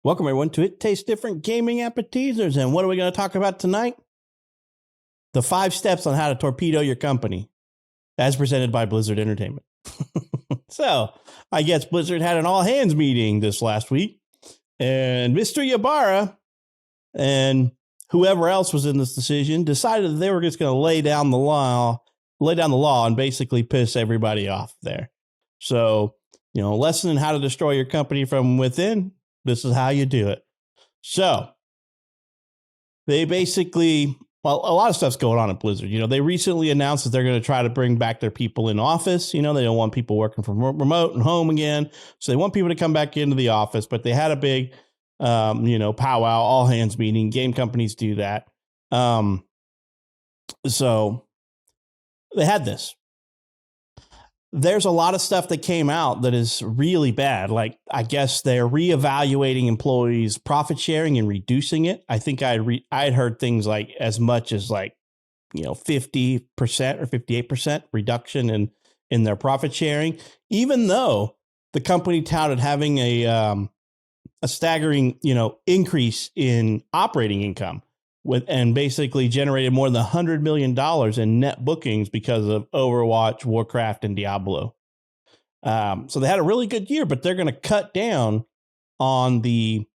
Welcome, everyone, to It Tastes Different Gaming Appetizers. And what are we going to talk about tonight? The 5 steps on how to torpedo your company, as presented by Blizzard Entertainment. So, I guess Blizzard had an all-hands meeting this last week, and Mr. Ybarra and whoever else was in this decision decided that they were just going to lay down the law and basically piss everybody off there. So, lesson in how to destroy your company from within. This is how you do it. So they basically, a lot of stuff's going on at Blizzard. They recently announced that they're going to try to bring back their people in office. They don't want people working from remote and home again. So they want people to come back into the office, but they had a big, powwow, all hands meeting. Game companies do that. So they had this. There's a lot of stuff that came out that is really bad. Like, I guess they're reevaluating employees' profit sharing and reducing it. I think I'd heard things like as much as 50% or 58% reduction in their profit sharing, even though the company touted having a staggering, increase in operating income and basically generated more than $100 million in net bookings because of Overwatch, Warcraft, and Diablo. So they had a really good year, but they're going to cut down on their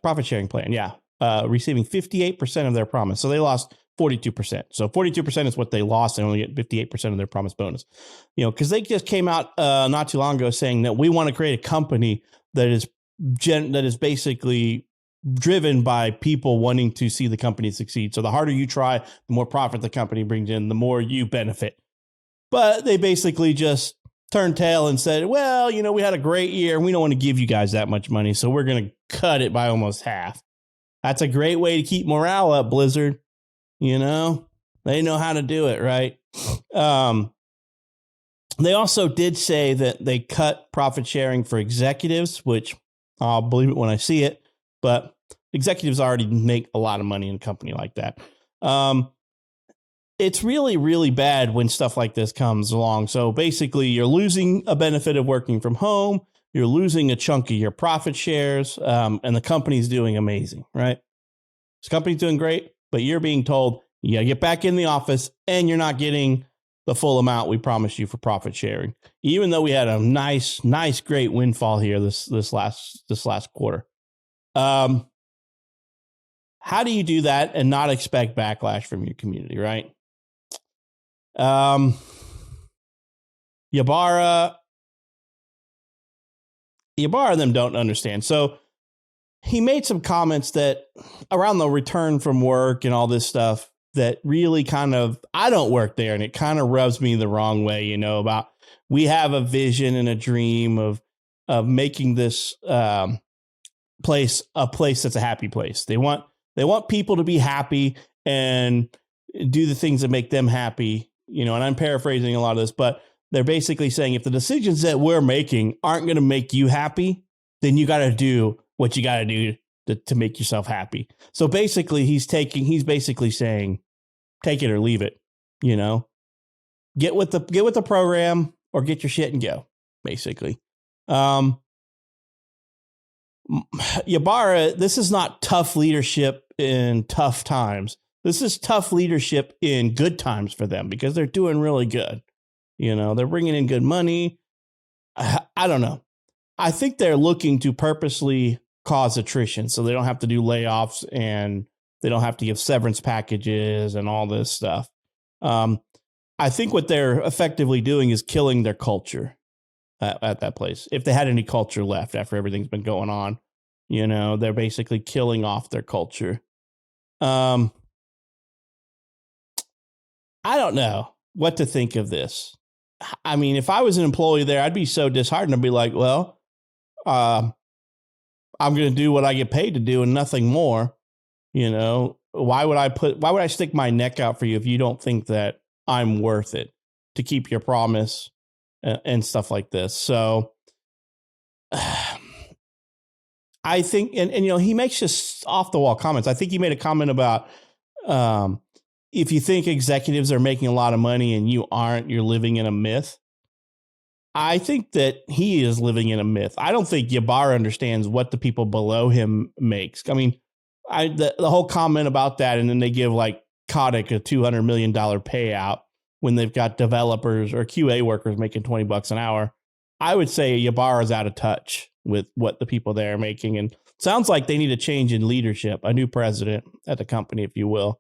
profit sharing plan. Yeah. Receiving 58% of their promise. So they lost 42%. So 42% is what they lost. They only get 58% of their promise bonus, because they just came out not too long ago saying that we want to create a company that is basically driven by people wanting to see the company succeed. So the harder you try, the more profit the company brings in, the more you benefit. But they basically just turned tail and said, well, we had a great year and we don't want to give you guys that much money, so we're going to cut it by almost half. That's a great way to keep morale up, Blizzard. They know how to do it, right? They also did say that they cut profit sharing for executives, which I'll believe it when I see it. But executives already make a lot of money in a company like that. It's really, really bad when stuff like this comes along. So basically, you're losing a benefit of working from home. You're losing a chunk of your profit shares, and the company's doing amazing, right? This company's doing great, but you're being told you got to get back in the office, and you're not getting the full amount we promised you for profit sharing, even though we had a nice, great windfall here this last quarter. How do you do that and not expect backlash from your community, right? Ybarra and them don't understand. So he made some comments that around the return from work and all this stuff that really I don't work there, and it kind of rubs me the wrong way, about we have a vision and a dream of making this place a place that's a happy place. They want people to be happy and do the things that make them happy, and I'm paraphrasing a lot of this, but they're basically saying if the decisions that we're making aren't going to make you happy, then you got to do what you got to do to make yourself happy. So basically he's basically saying, take it or leave it, get with the program or get your shit and go, basically. Ybarra, this is not tough leadership in tough times. This is tough leadership in good times for them because they're doing really good. They're bringing in good money. I don't know. I think they're looking to purposely cause attrition so they don't have to do layoffs and they don't have to give severance packages and all this stuff. I think what they're effectively doing is killing their culture at that place. If they had any culture left after everything's been going on, they're basically killing off their culture. I don't know what to think of this. I mean, if I was an employee there, I'd be so disheartened. I'd be like, well, I'm going to do what I get paid to do and nothing more. Why would I stick my neck out for you if you don't think that I'm worth it to keep your promise and stuff like this? So I think, and he makes just off the wall comments. I think he made a comment about if you think executives are making a lot of money and you aren't, you're living in a myth. I think that he is living in a myth. I don't think Ybarra understands what the people below him makes. I mean, the whole comment about that, and then they give like Kotick a $200 million payout when they've got developers or QA workers making $20 an hour. I would say Ybarra's out of touch with what the people there are making. And sounds like they need a change in leadership, a new president at the company, if you will.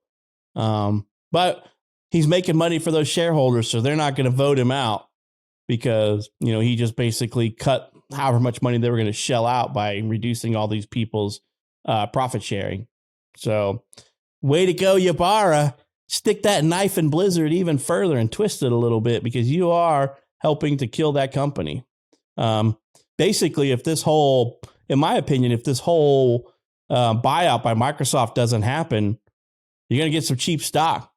But he's making money for those shareholders, so they're not going to vote him out because, he just basically cut however much money they were going to shell out by reducing all these people's profit sharing. So way to go, Ybarra. Stick that knife in Blizzard even further and twist it a little bit, because you are helping to kill that company. Basically, in my opinion, if this whole buyout by Microsoft doesn't happen, you're going to get some cheap stock,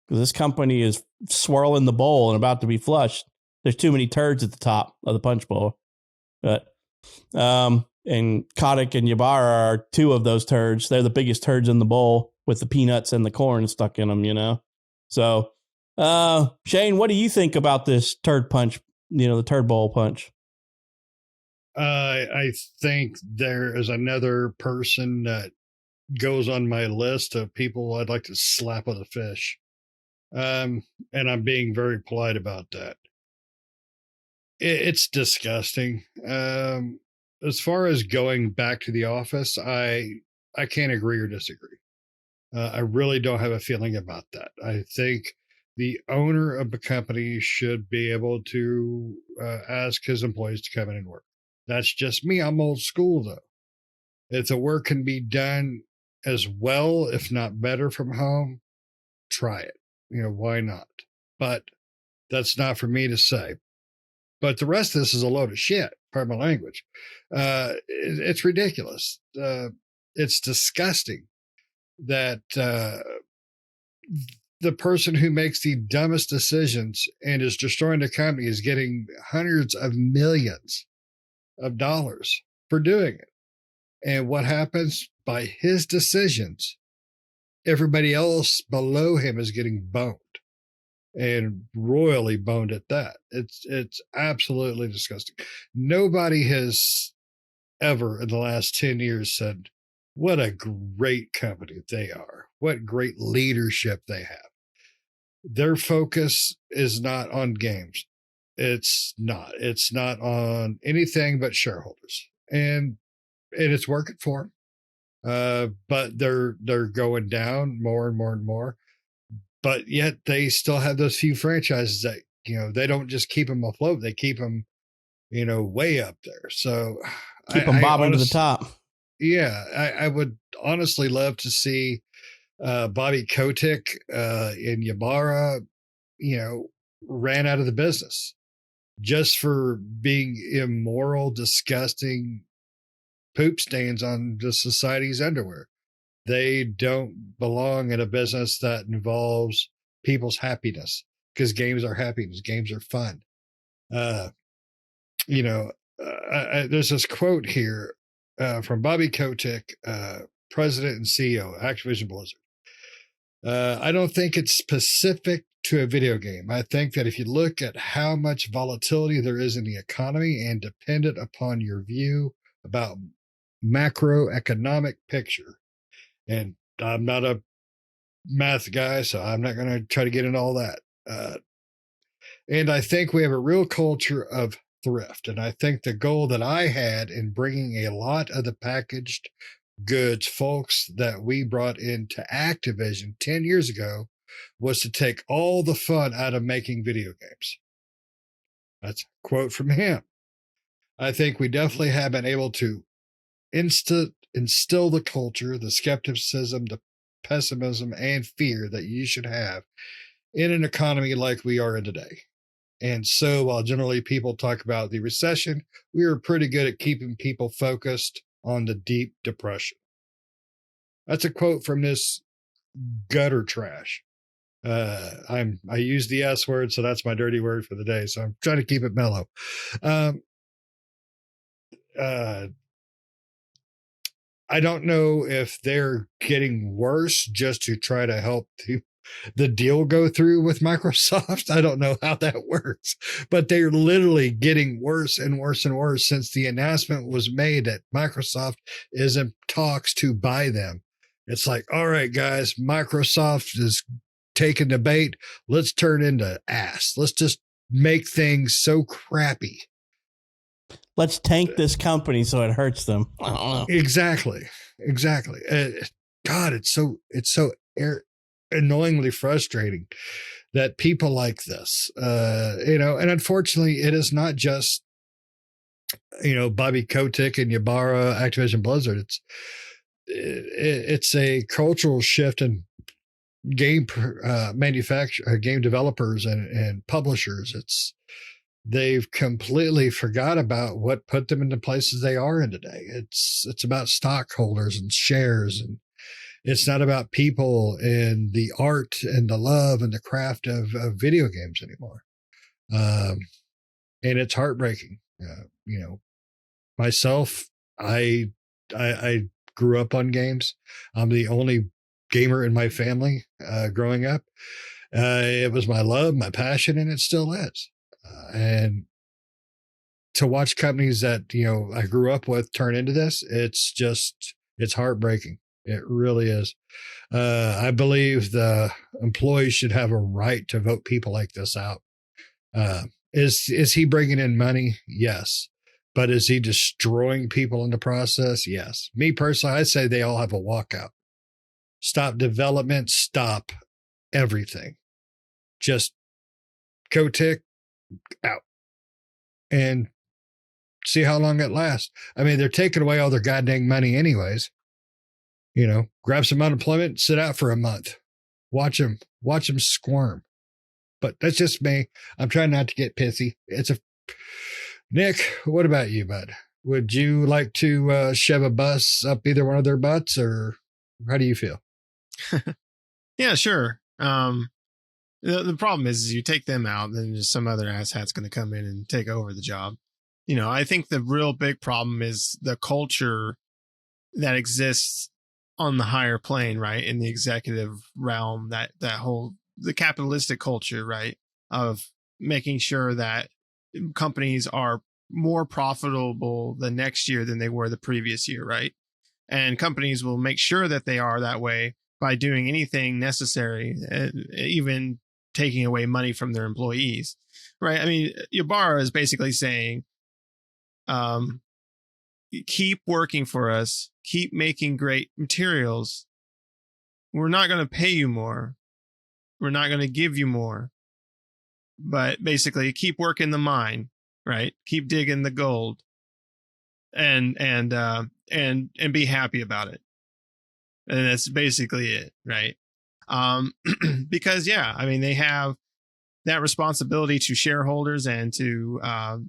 because this company is swirling the bowl and about to be flushed. There's too many turds at the top of the punch bowl. But and Kotick and Ybarra are two of those turds. They're the biggest turds in the bowl, with the peanuts and the corn stuck in them, So, Shane, what do you think about this turd punch, the turd bowl punch? I think there is another person that goes on my list of people I'd like to slap with a fish. And I'm being very polite about that. It's disgusting. As far as going back to the office, I can't agree or disagree. I really don't have a feeling about that. I think the owner of the company should be able to ask his employees to come in and work. That's just me. I'm old school, though. If the work can be done as well, if not better, from home, try it. Why not? But that's not for me to say. But the rest of this is a load of shit. Pardon my language. It's ridiculous. It's disgusting that the person who makes the dumbest decisions and is destroying the company is getting hundreds of millions of dollars for doing it. And what happens? By his decisions, everybody else below him is getting boned, and royally boned at that. It's absolutely disgusting. Nobody has ever in the last 10 years said, what a great company they are. What great leadership they have. Their focus is not on games. It's not. It's not on anything but shareholders. And it's working for them. But they're going down more and more and more. But yet they still have those few franchises that, they don't just keep them afloat. They keep them, way up there. So keep them bobbing to the top. Yeah. I would honestly love to see Bobby Kotick and Ybarra, ran out of the business just for being immoral, disgusting poop stains on the society's underwear. They don't belong in a business that involves people's happiness, because games are happiness. Games are fun. There's this quote here from Bobby Kotick, president and CEO, Activision Blizzard. I don't think it's specific to a video game. I think that if you look at how much volatility there is in the economy and dependent upon your view about macroeconomic picture, and I'm not a math guy, so I'm not going to try to get into all that. And I think we have a real culture of thrift. And I think the goal that I had in bringing a lot of the packaged goods folks that we brought into Activision 10 years ago was to take all the fun out of making video games. That's a quote from him. I think we definitely have been able to instill the culture, the skepticism, the pessimism, and fear that you should have in an economy like we are in today. And so while generally people talk about the recession, we are pretty good at keeping people focused on the deep depression. That's a quote from this gutter trash. I use the S word, so that's my dirty word for the day. So I'm trying to keep it mellow. I don't know if they're getting worse just to try to help the deal go through with Microsoft. I don't know how that works, but they're literally getting worse and worse and worse since the announcement was made that Microsoft is in talks to buy them. It's like, all right, guys, Microsoft is taking the bait. Let's turn into ass. Let's just make things so crappy. Let's tank this company so it hurts them. I don't know. Exactly. God, it's so annoyingly frustrating that people like this, and unfortunately it is not just, Bobby Kotick and Ybarra, Activision Blizzard. It's a cultural shift in game game developers and publishers. They've completely forgot about what put them in the places they are in today. It's about stockholders and shares, and it's not about people and the art and the love and the craft of video games anymore. And it's heartbreaking. Myself, I grew up on games. I'm the only gamer in my family growing up. It was my love, my passion, and it still is. And to watch companies that, I grew up with turn into this, it's heartbreaking. It really is. I believe the employees should have a right to vote people like this out. Is he bringing in money? Yes. But is he destroying people in the process? Yes. Me personally, I say they all have a walkout. Stop development. Stop everything. Just go tick out and see how long it lasts. I mean, they're taking away all their goddamn money anyways. Grab some unemployment, sit out for a month, watch them squirm. But that's just me. I'm trying not to get pissy. Nick, what about you, bud? Would you like to shove a bus up either one of their butts, or how do you feel? Yeah, sure. The problem is you take them out, then just some other asshat's going to come in and take over the job. I think the real big problem is the culture that exists on the higher plane, right? In the executive realm, the capitalistic culture, right? Of making sure that companies are more profitable the next year than they were the previous year, right? And companies will make sure that they are that way by doing anything necessary, even taking away money from their employees, right? I mean, Ybarra is basically saying, keep working for us, keep making great materials. We're not going to pay you more. We're not going to give you more. But basically, keep working the mine, right? Keep digging the gold, and be happy about it. And that's basically it, right? Because they have that responsibility to shareholders and to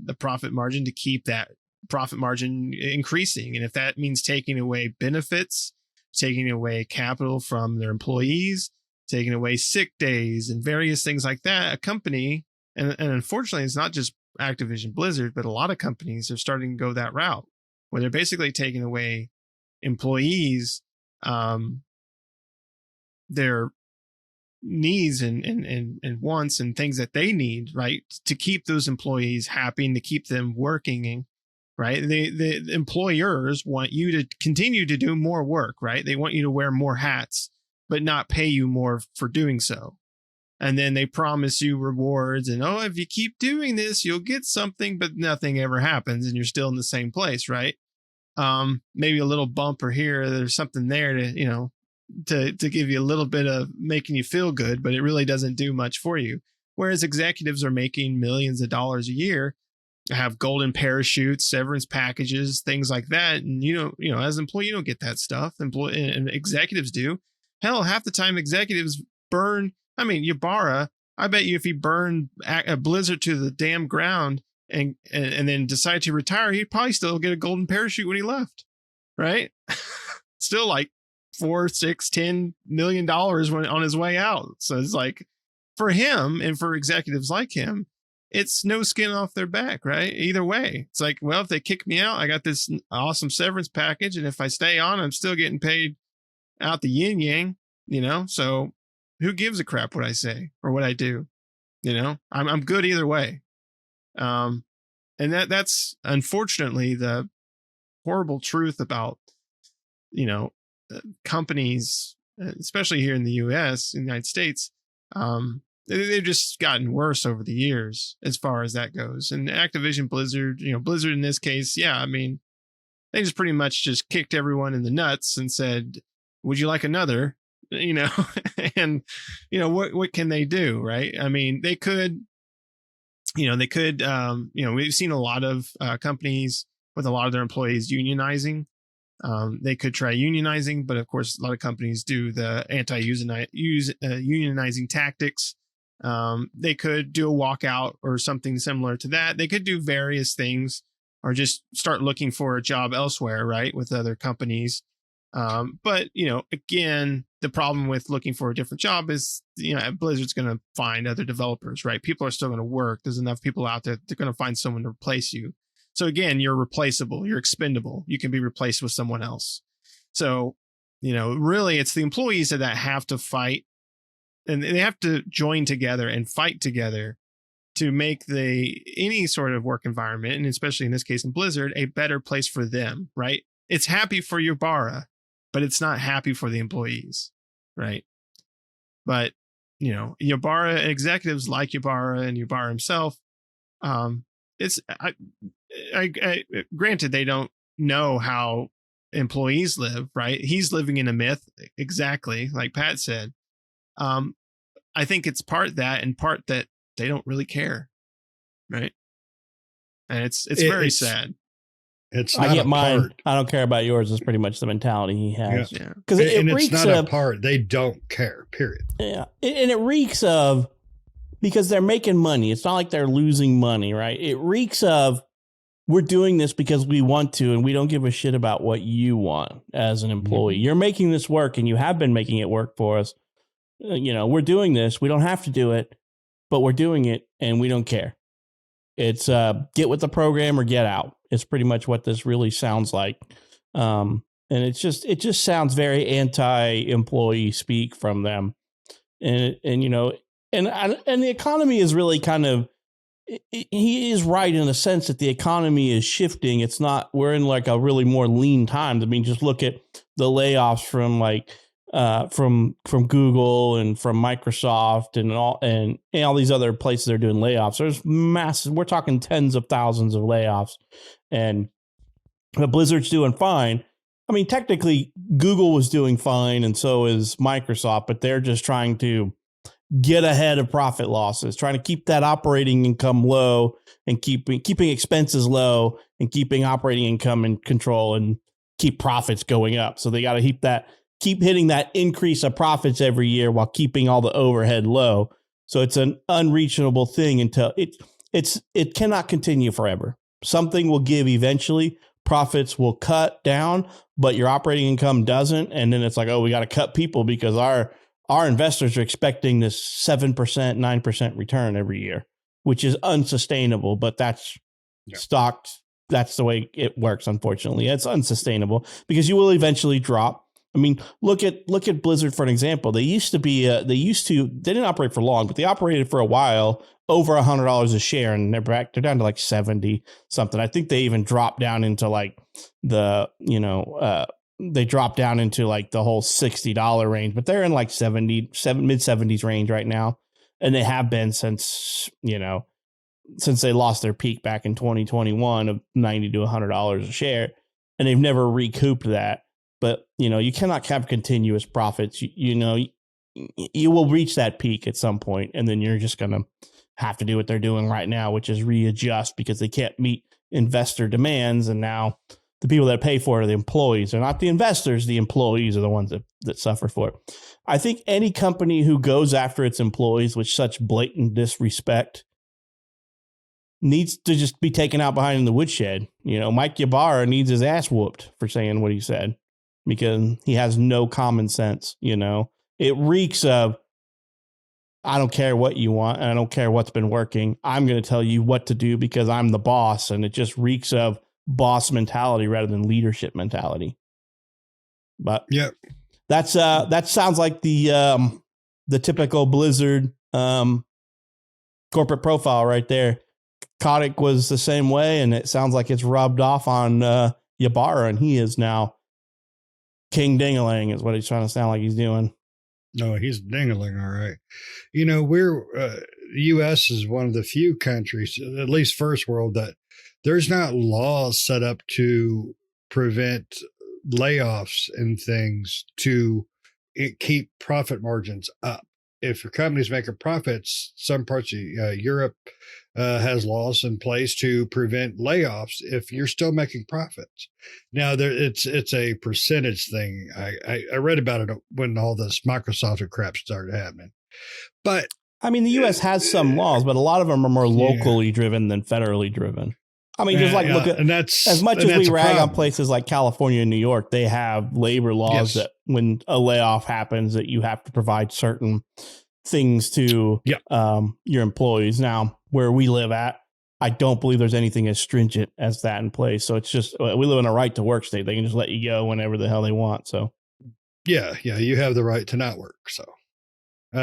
the profit margin to keep that profit margin increasing. And if that means taking away benefits, taking away capital from their employees, taking away sick days and various things like that, a company, and unfortunately, it's not just Activision Blizzard, but a lot of companies are starting to go that route where they're basically taking away employees, their needs and wants and things that they need, right, to keep those employees happy and to keep them working. Right. The employers want you to continue to do more work, right? They want you to wear more hats, but not pay you more for doing so. And then they promise you rewards and, if you keep doing this, you'll get something, but nothing ever happens and you're still in the same place, right? Maybe a little bumper here. There's something there to, to give you a little bit of making you feel good, but it really doesn't do much for you. Whereas executives are making millions of dollars a year, have golden parachutes, severance packages, things like that. And as an employee, you don't get that stuff. And executives do. Hell, half the time executives burn. I mean, Ybarra, I bet you if he burned a Blizzard to the damn ground and then decided to retire, he'd probably still get a golden parachute when he left. Right? Still like $4, $6, $10 million when on his way out. So it's like, for him and for executives like him, it's no skin off their back, right? Either way, it's like, well, if they kick me out, I got this awesome severance package, and if I stay on, I'm still getting paid out the yin yang, So who gives a crap what I say or what I do? You know, I'm good either way. And that's unfortunately the horrible truth about, you know, companies, especially here in the US, in the United States. They've just gotten worse over the years as far as that goes. And Activision Blizzard, you know, Blizzard in this case, yeah, I mean, they just pretty much just kicked everyone in the nuts and said, would you like another? You know, and, you know, what can they do? Right. I mean, they could, you know, we've seen a lot of companies with a lot of their employees unionizing. They could try unionizing, but of course, a lot of companies do the unionizing tactics. They could do a walkout or something similar to that. They could do various things or just start looking for a job elsewhere, right, with other companies. But, you know, again, the problem with looking for a different job is, you know, Blizzard's going to find other developers, right? People are still going to work. There's enough people out there. They're going to find someone to replace you. So again, you're replaceable. You're expendable. You can be replaced with someone else. So, you know, really it's the employees that have to fight, and they have to join together and fight together to make any sort of work environment, and especially in this case in Blizzard, a better place for them, right? It's happy for Ybarra, but it's not happy for the employees, right? But, you know, Ybarra executives like Ybarra and Ybarra himself, granted, they don't know how employees live, right? He's living in a myth, exactly like Pat said. I think it's part that and part that they don't really care, right? And it's very sad. It's I not get a mine. part. I don't care about yours. Is pretty much the mentality he has. Yeah. Because it and reeks it's not of a part. They don't care. Period. Yeah, and it reeks of, because they're making money. It's not like they're losing money, right? It reeks of, we're doing this because we want to, and we don't give a shit about what you want as an employee. You're making this work, and you have been making it work for us. You know, we're doing this. We don't have to do it, but we're doing it, and we don't care. It's get with the program or get out. It's pretty much what this really sounds like. And it just sounds very anti-employee speak from them. And you know, and the economy is really kind of, he is right in a sense that the economy is shifting. It's not, we're in like a really more lean time. I mean, just look at the layoffs from like from Google and from Microsoft and all these other places that are doing layoffs. There's massive, we're talking tens of thousands of layoffs, and the Blizzard's doing fine. I mean, technically Google was doing fine, and so is Microsoft, but they're just trying to get ahead of profit losses, trying to keep that operating income low and keeping expenses low and keeping operating income in control and keep profits going up. So they got to keep hitting that increase of profits every year while keeping all the overhead low. So it's an unreachable thing until it cannot continue forever. Something will give eventually. Profits will cut down, but your operating income doesn't. And then it's like, oh, we got to cut people because our investors are expecting this 7%, 9% return every year, which is unsustainable. But that's stocked. That's the way it works. Unfortunately, it's unsustainable because you will eventually drop. I mean, look at Blizzard for an example. They didn't operate for long, but they operated for a while over $100 a share, and they're down to like 70 something. I think they even dropped down into like they dropped down into like the whole $60 range, but they're in like mid 70s range right now. And they have been since they lost their peak back in 2021 of $90 to $100 a share. And they've never recouped that. But, you cannot have continuous profits. You will reach that peak at some point, and then you're just going to have to do what they're doing right now, which is readjust because they can't meet investor demands. And now the people that pay for it are the employees. They're not the investors. The employees are the ones that suffer for it. I think any company who goes after its employees with such blatant disrespect needs to just be taken out behind the woodshed. Mike Ybarra needs his ass whooped for saying what he said because he has no common sense. It reeks of, I don't care what you want, and I don't care what's been working. I'm going to tell you what to do because I'm the boss, and it just reeks of boss mentality rather than leadership mentality. But yeah, that sounds like the the typical Blizzard corporate profile right there. Kotick was the same way, and it sounds like it's rubbed off on Ybarra, and he is now King Dingaling is what he's trying to sound like he's doing. No, he's dingling, all right. We're the U.S. is one of the few countries, at least first world, that there's not laws set up to prevent layoffs and things to keep profit margins up. If your company's making profits, some parts of Europe has laws in place to prevent layoffs if you're still making profits. Now, it's a percentage thing. I read about it when all this Microsoft crap started happening. But I mean, the U.S. has some laws, but a lot of them are more locally driven than federally driven. I mean, just look at, and that's as much as we rag on places like California and New York, they have labor laws that when a layoff happens, that you have to provide certain things to your employees. Now, where we live at, I don't believe there's anything as stringent as that in place. So it's just, we live in a right to work state. They can just let you go whenever the hell they want. So yeah, you have the right to not work. So they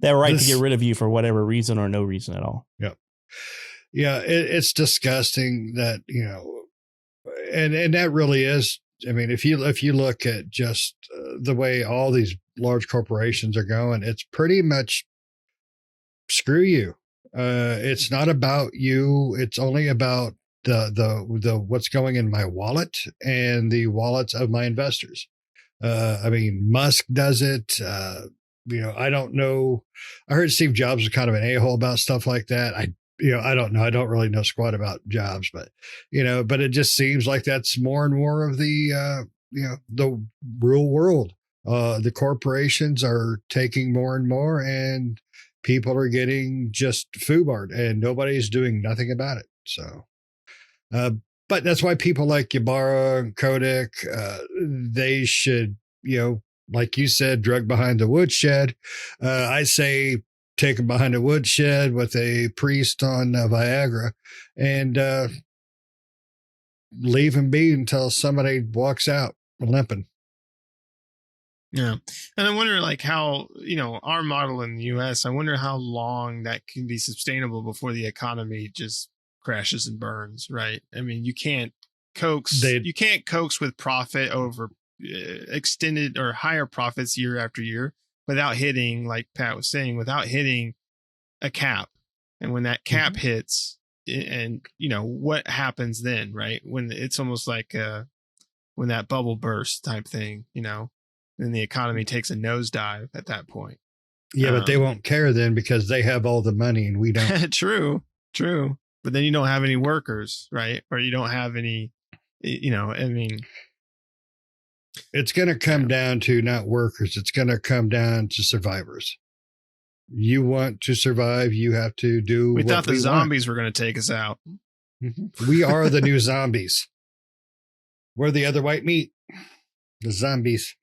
have a right to get rid of you for whatever reason or no reason at all. Yeah, it's disgusting that, and that really is. I mean, if you look at just the way all these large corporations are going, it's pretty much screw you. It's not about you. It's only about the what's going in my wallet and the wallets of my investors. I mean, Musk does it. I don't know. I heard Steve Jobs was kind of an a-hole about stuff like that. I don't know. I don't really know squat about Jobs, but it just seems like that's more and more of the real world. The corporations are taking more and more, and people are getting just foobarred, and nobody's doing nothing about it. So, but that's why people like Ybarra and Kotick, they should, like you said, drug behind the woodshed. I say, take him behind a woodshed with a priest on Viagra and leave him be until somebody walks out limping. Yeah. And I wonder how, our model in the US, I wonder how long that can be sustainable before the economy just crashes and burns, right? I mean, you can't coax with profit over extended or higher profits year after year without hitting, like Pat was saying, without hitting a cap. And when that cap hits, and what happens then, right? When it's almost like when that bubble bursts type thing, then the economy takes a nosedive at that point. Yeah, but they won't care then because they have all the money and we don't. True. But then you don't have any workers, right? Or you don't have any, it's going to come down to not workers. It's going to come down to survivors. You want to survive, you have to do we thought the zombies were going to take us out. We are the new zombies. We're the other white meat. The zombies.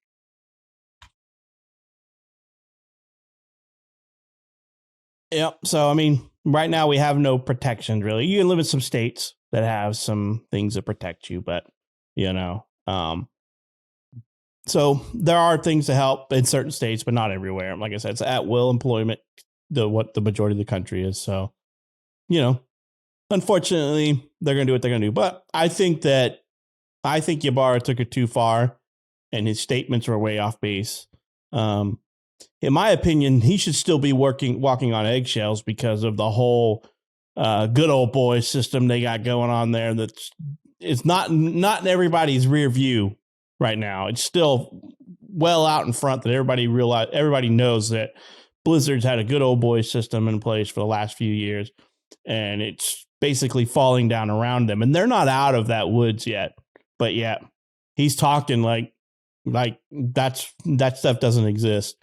Yep. So, I mean, right now we have no protections really. You can live in some states that have some things that protect you, but so there are things to help in certain states, but not everywhere. Like I said, it's at will employment, what the majority of the country is. So, unfortunately, they're going to do what they're going to do. But I think Ybarra took it too far, and his statements were way off base. In my opinion, he should still be walking on eggshells because of the whole good old boy system they got going on there. It's not in everybody's rear view right now. It's still well out in front that everybody knows that Blizzard's had a good old boy system in place for the last few years, and it's basically falling down around them. And they're not out of that woods yet, but yeah, he's talking like that stuff doesn't exist.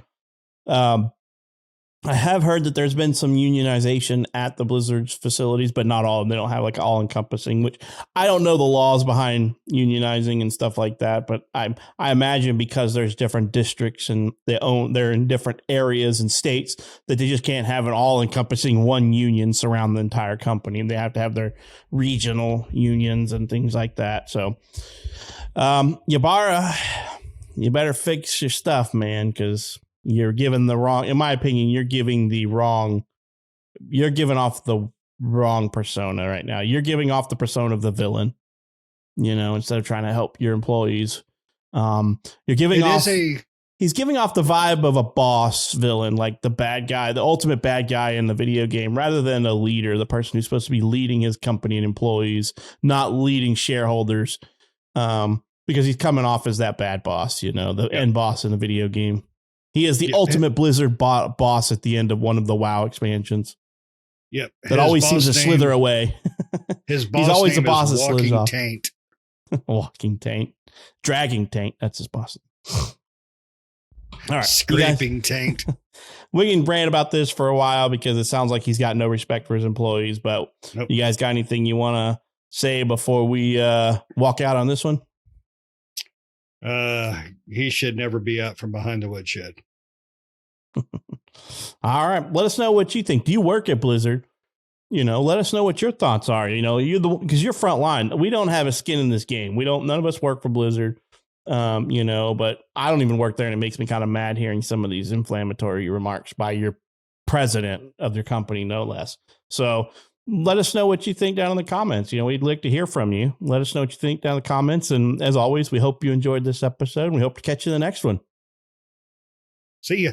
I have heard that there's been some unionization at the Blizzard's facilities, but not all of them. They don't have all encompassing, which I don't know the laws behind unionizing and stuff like that. But I imagine because there's different districts and they're in different areas and states that they just can't have an all encompassing one union surround the entire company. They have to have their regional unions and things like that. So, Ybarra, you better fix your stuff, man, because You're giving the wrong, in my opinion, you're giving off the wrong persona right now. You're giving off the persona of the villain, instead of trying to help your employees. He's giving off the vibe of a boss villain, like the bad guy, the ultimate bad guy in the video game, rather than a leader, the person who's supposed to be leading his company and employees, not leading shareholders. Because he's coming off as that bad boss, the end boss in the video game. He is the ultimate Blizzard boss at the end of one of the WoW expansions. Yep. That always seems to slither away. His boss he's always name the boss is that slithers off. Taint. Walking Taint. Dragging Taint. That's his boss. All right. Scraping Taint. We can rant about this for a while because it sounds like he's got no respect for his employees. But Nope. You guys got anything you want to say before we walk out on this one? He should never be out from behind the woodshed. All right. Let us know what you think. Do you work at Blizzard? Let us know what your thoughts are. Because you're front line. We don't have a skin in this game. None of us work for Blizzard. But I don't even work there, and it makes me kind of mad hearing some of these inflammatory remarks by your president of your company, no less. So let us know what you think down in the comments. We'd like to hear from you. Let us know what you think down in the comments. And as always, we hope you enjoyed this episode, and we hope to catch you in the next one. See ya.